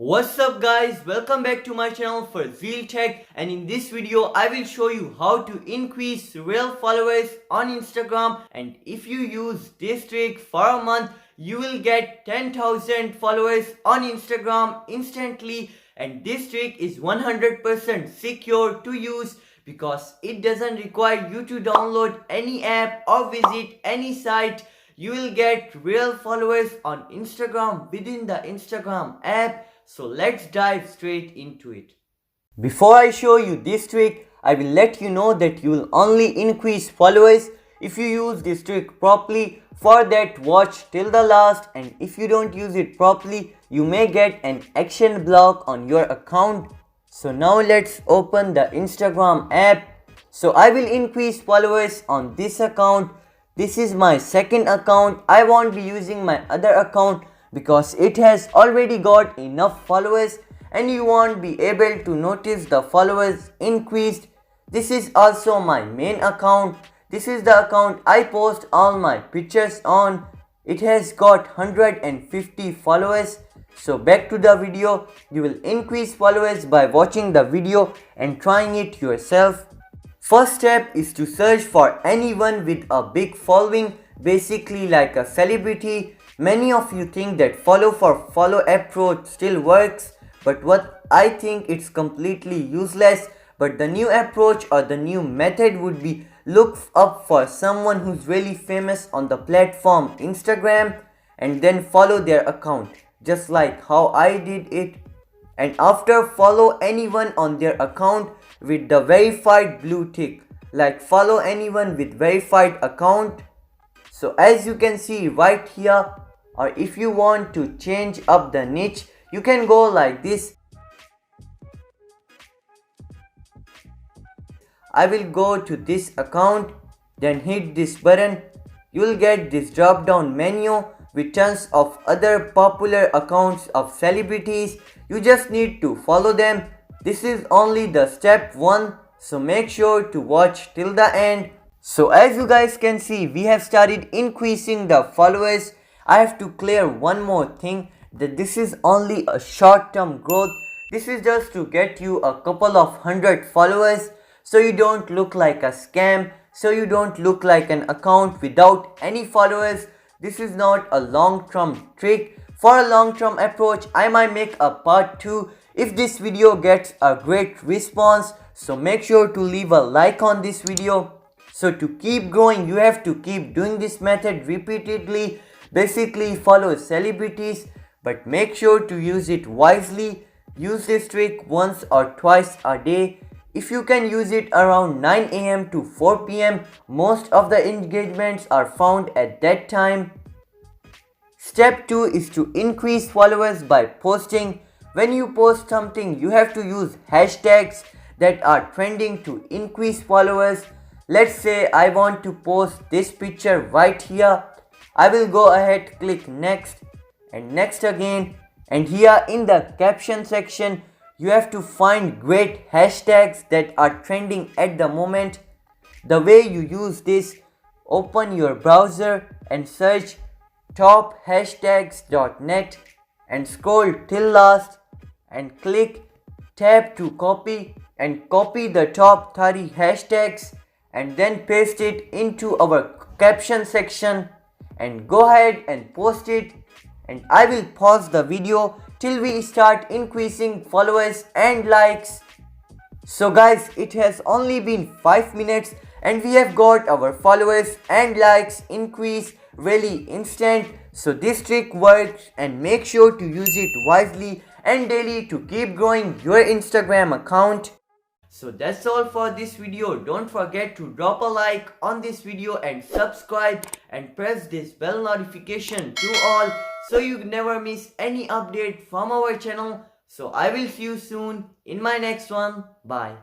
What's up guys, welcome back to my channel Farzeel Tech, and in this video I will show you how to increase real followers on Instagram. And if you use this trick for a month, you will get 10,000 followers on Instagram instantly. And this trick is 100% secure to use because it doesn't require you to download any app or visit any site. You will get real followers on Instagram within the Instagram app. So let's dive straight into it. Before I show you this trick, I will let you know that you will only increase followers if you use this trick properly. For that, watch till the last, and if you don't use it properly, you may get an action block on your account. So now let's open the Instagram app. So I will increase followers on this account. This is my second account. I won't be using my other account because it has already got enough followers and you won't be able to notice the followers increased. This is also my main account. This is the account I post all my pictures on. It has got 150 followers. So back to the video. You will increase followers by watching the video and trying it yourself. First step is to search for anyone with a big following, basically like a celebrity. Many of you think that follow for follow approach still works, but what I think it's completely useless. But the new approach or the new method would be look up for someone who's really famous on the platform Instagram and then follow their account, just like how I did it. And after, follow anyone on their account with the verified blue tick, like follow anyone with verified account. So as you can see right here, or if you want to change up the niche, you can go like this. I will go to this account, then hit this button. You will get this drop down menu with tons of other popular accounts of celebrities. You just need to follow them. This is only the step 1, so make sure to watch till the end. So as you guys can see, we have started increasing the followers. I have to clear one more thing, that this is only a short-term growth. This is just to get you a couple of 100 followers, so you don't look like a scam, so you don't look like an account without any followers. This is not a long-term trick. For a long-term approach, I might make a part 2 if this video gets a great response. So make sure to leave a like on this video. So to keep growing, you have to keep doing this method repeatedly. Basically follow celebrities, but make sure to use it wisely. Use this trick once or twice a day. If you can use it around 9 AM to 4 PM, most of the engagements are found at that time. Step 2 is to increase followers by posting. When you post something, you have to use hashtags that are trending to increase followers. Let's say I want to post this picture right here. I will go ahead, click next and next again, and here in the caption section you have to find great hashtags that are trending at the moment. The way you use this, open your browser and search tophashtags.net and scroll till last and click tab to copy and copy the top 30 hashtags and then paste it into our caption section and go ahead and post it. And I will pause the video till we start increasing followers and likes. So guys, it has only been 5 minutes and we have got our followers and likes increase really instant. So this trick works, and make sure to use it wisely and daily to keep growing your Instagram account. So that's all for this video. Don't forget to drop a like on this video and subscribe and press this bell notification to all so you never miss any update from our channel. So I will see you soon in my next one. Bye.